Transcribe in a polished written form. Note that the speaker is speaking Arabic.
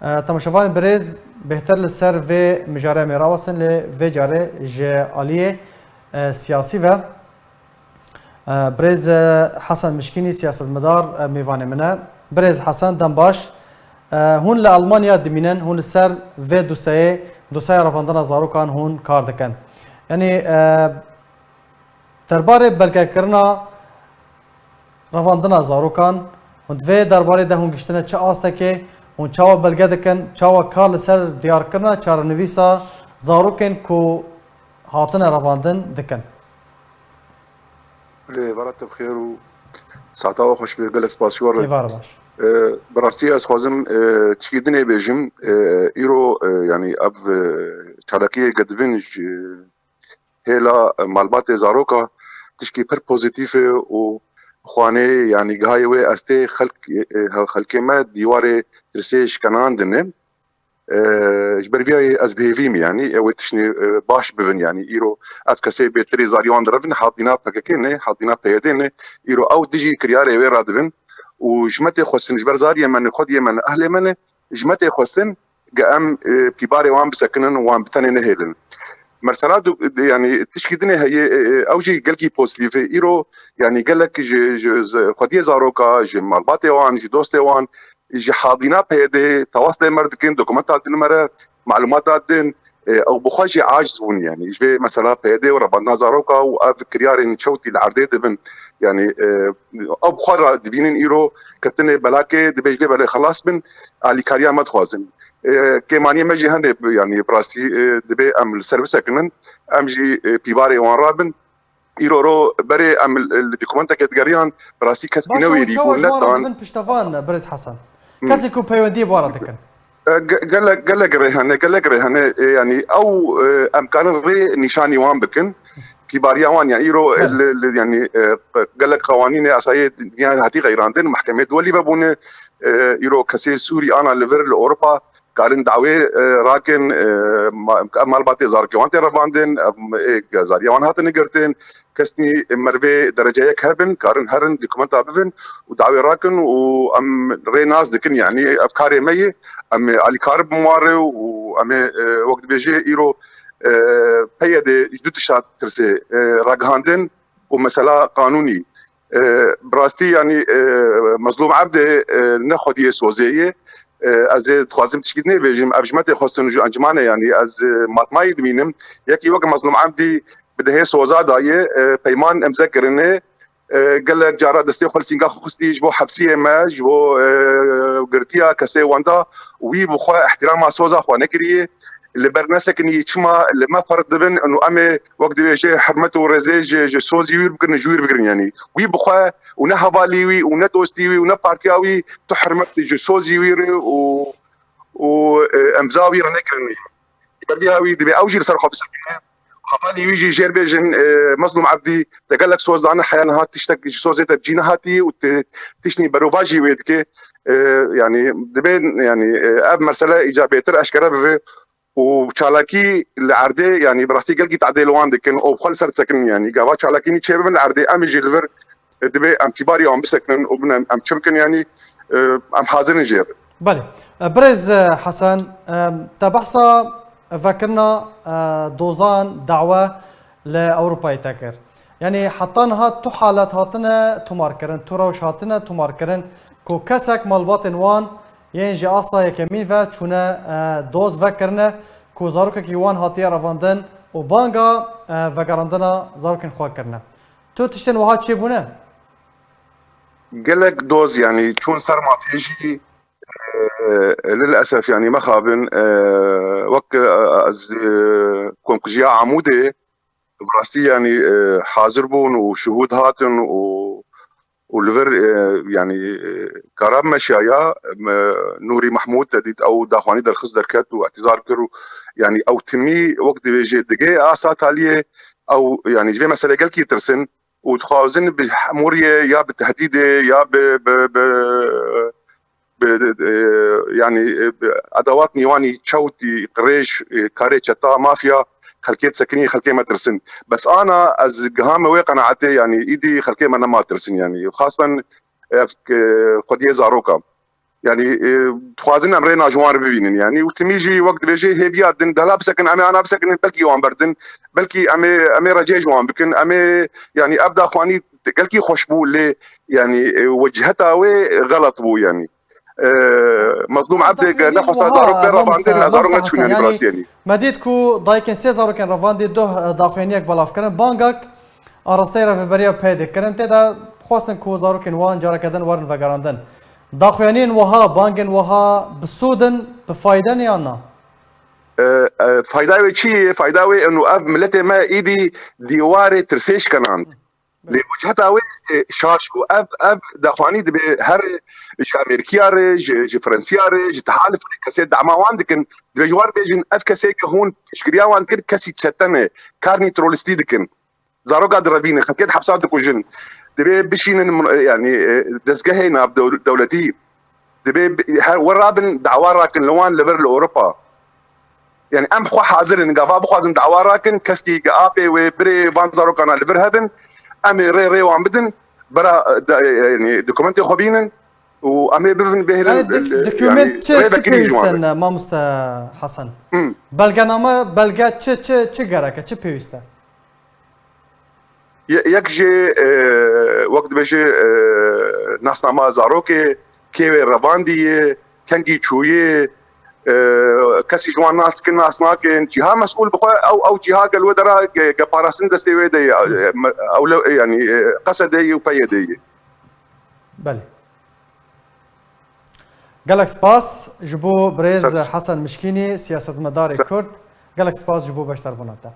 تماشاوان برز بهتر لسر و مجاره میراوسن ل و جاره جالیه سیاسی و برز حسن مشکینی سیاستمدار میوان منه برز حسن دنباش هون لألمانیا دمینن هون لسر و دوسای رفاندن زاروکان هون کار دکن یعنی درباره بلگه کرنا رفاندن زاروکان و درباره ده هون گشتنه چه آسته که هون چاوا بلگه دکن چاوا کار لسر دیار کرنا چار نویسا زاروکن کو هاتن رفاندن دکن ورات بخير و ساعتها خوش بقلك سباسيور ایوار باش براسي از خوازم تشكيدني بيجم ايرو يعني اب تلاقيه قدبنج هلا مالبات زاروكا تشكي بر بوزيتيفه و خواني يعني قهايوي استي خلق ما ديواري ترسيش كانان دنه جبرفيا از بيفيم يعني وتشني باش بفن يعني ايرو اف كسي بيتري زاريوان درفن حاطينا بككينه حاطينا بيدينه ايرو او ديجي كرياري ويرا دفن وجمتي خوسن جبر زار يمن خد يمن اهل يمن جمتي خوسن قام بيباري وان بسكنن وان بتاني نهيلن مرسلات يعني تشكي دنيا هي اوجي قالكي بوزيتيف ايرو يعني قال لك خديه زاروكا جي مالباتي وان جي دوستي وان جي حاضينا بيدي تواصل مردكين دوكيومنتات المره معلومات دين او بخاجي عاجزون يعني جي مثلا بيدي وربنا زاروكا واف كريارين شوتي العردي دبن يعني او بخار دبينين ايرو كتني بلاكي دبي بلا خلاص بن علي كاريا ما تخوازن كمانية مجي هندي يعني براسي دبي ام السيرفيس كنن ام جي بيباري وان رابن ايرو بري ام الدوكيومنتا كتغريان براسي كسكنوي باشا ريبون جوار لتان دبن بشتفان برز حسن كاسي كو بيودي بورا دكن قال لك رهانه يعني او امكان ري نشاني وان بكن كباريا وان يعني ايرو يعني قال لك قوانين اساسيه يعني هاتي غيراندن محكمه دولي ببون ايرو كسي سوري انا ليفر لاوروبا قالن دعوه راكن مال باتي زار كوانتي رفاندن زاريا وان هات نقرتن كسني مربي درجه يك هبن قارن هرن دوكيومنت بفن ودعوه راكن وام ريناز دكن يعني افكاري مي ام علي كارب مواري وام وقت بيجي ايرو بيد جدود شات ترسي راغاندن ومساله قانوني براستي يعني مظلوم عبد ناخذ يسوزيه از خوازم تشكيدني بيجم ابجمت خوستن جو انجمانه يعني از ماتماي دمينم يكي وقت مظلوم عبدي بده هي سوزا دايه بيمان مذكرنه قال لك جارا دستي خلسينغا خستي جو حبسيه ما جو قرتيا كسي واندا وي بخوا احترام سوزا خو نكري اللي برناسك اني تشما اللي ما فرض بن انه امي وقت بيجي حرمته ورزاج سوزي يربكن جوير بكن يعني وي بخوا ونهباليوي ونتوستيوي ونبارتياوي تحرمت سوزي وير و امزاوي رنكرني بديهاوي دبي اوجي صرخه بسكنه خفالي ويجي جيربيجن مظلوم عبدي تقال لك سوز انا حيانا هات تشتك سوزيت بجينا هاتي وتشني بروفاجي ويدك يعني دبين يعني اب مرسله ايجابيه اشكرا بفي وشالاكي العردي يعني براسي قال قيت عدي لوان دكن او بخل سرت سكن يعني قاوا شالاكيني تشيب من العردي ام جيلفر دبي ام كباري ام بسكن وبن ام تشمكن يعني ام حاضرين جيب بله برز حسن تبحثا فكرنا دوزان دعوة لأوروبا تكر يعني حطانها تو حالات هاتنا تماركرن تو روش هاتنا تماركرن كو كسك مالباطن وان ينجي أصلا يكمين فا دوز فكرنا كو زاروكا كيوان هاتيا رفاندن وبانغا فكرندنا زاروكن خواه كرنا تو تشتن وهات شيبونا قالك دوز يعني شون صار ما تيجي للاسف يعني ما خابن وك از كونك جيا عمودي براسي يعني حاضر بون وشهود هاتن ولفر يعني كرام مشايا نوري محمود تديت او داخواني در خز دركت واعتذار كرو يعني او تمي وقت بيجي دقي اسات عليه او يعني جي مساله قال كي ترسن وتخازن بحموريه يا بالتهديد يا يعني ادوات نيواني تشوتي قريش كاري تشتا مافيا خلكيت سكني خلكي ما ترسن بس انا از قهامه وي قناعتي يعني ايدي خلكي ما ترسن يعني خاصه قضيه زاروكا يعني تخوازن امرينا جوان ببينن يعني وتميجي وقت بيجي هي دن دلا بسكن انا بسكن بلكي وان بردن بلكي امي رجاء جوان بكن امي يعني ابدا اخواني قلكي خوشبو اللي يعني وجهتها غلط بو يعني مظلوم عبد نخص ازارو بيرا باندن ازارو نتشون يعني براسي يعني مديدكو دايكن سيزارو كان رافاندي دوه داخوينيك بلاف كرن بانجاك ارستيرا في بريا بيدك كرن تدا خوسن كو زارو كن وان جارا كدن ورن فغراندن داخوينين وها بانجن وها بالسودن بفايدن يانا فايداوي شي فايداوي انه اب ملتي ما ايدي ديواري ترسيش كنان لوجهتها وي شاش اب داخواني دبي هر جي امريكيا جي فرنسيا جي تحالف كسي دعما واندكن دبي جوار بيجن اف كسي هون شكريا وان كد كسي تشتنه كارني ترولستي دكن زارو قادر ربيني خكيت حبساتك وجن دبي بشين يعني دزقهينا في دولتي دبي ورابن دعوار راكن لوان لبر اوروبا يعني ام خو حاضر ان غافا بخوازن دعوار راكن كسكي غابي وبري فانزارو كان لبر هبن امي ري وعم بدن برا يعني دوكيومنتي خوبينن وامي بفن به يعني دوكيومنت تشيستن ما مست حسن بلغنامه بلغا تش غراكه تش بيستا يكجي وقت بيجي ناس نما زاروكي كيوي رافاندي كنجي تشوي كسي جوان ناس كنا اسناكن جهه مسؤول بخو او جهه الودرا كباراسن دسي ويدي او يعني قصدي وبيدي بله قالك سباس جبو بريز حسن مشكيني سياسة مدار كرد قالك سباس جبو باشتر بناتا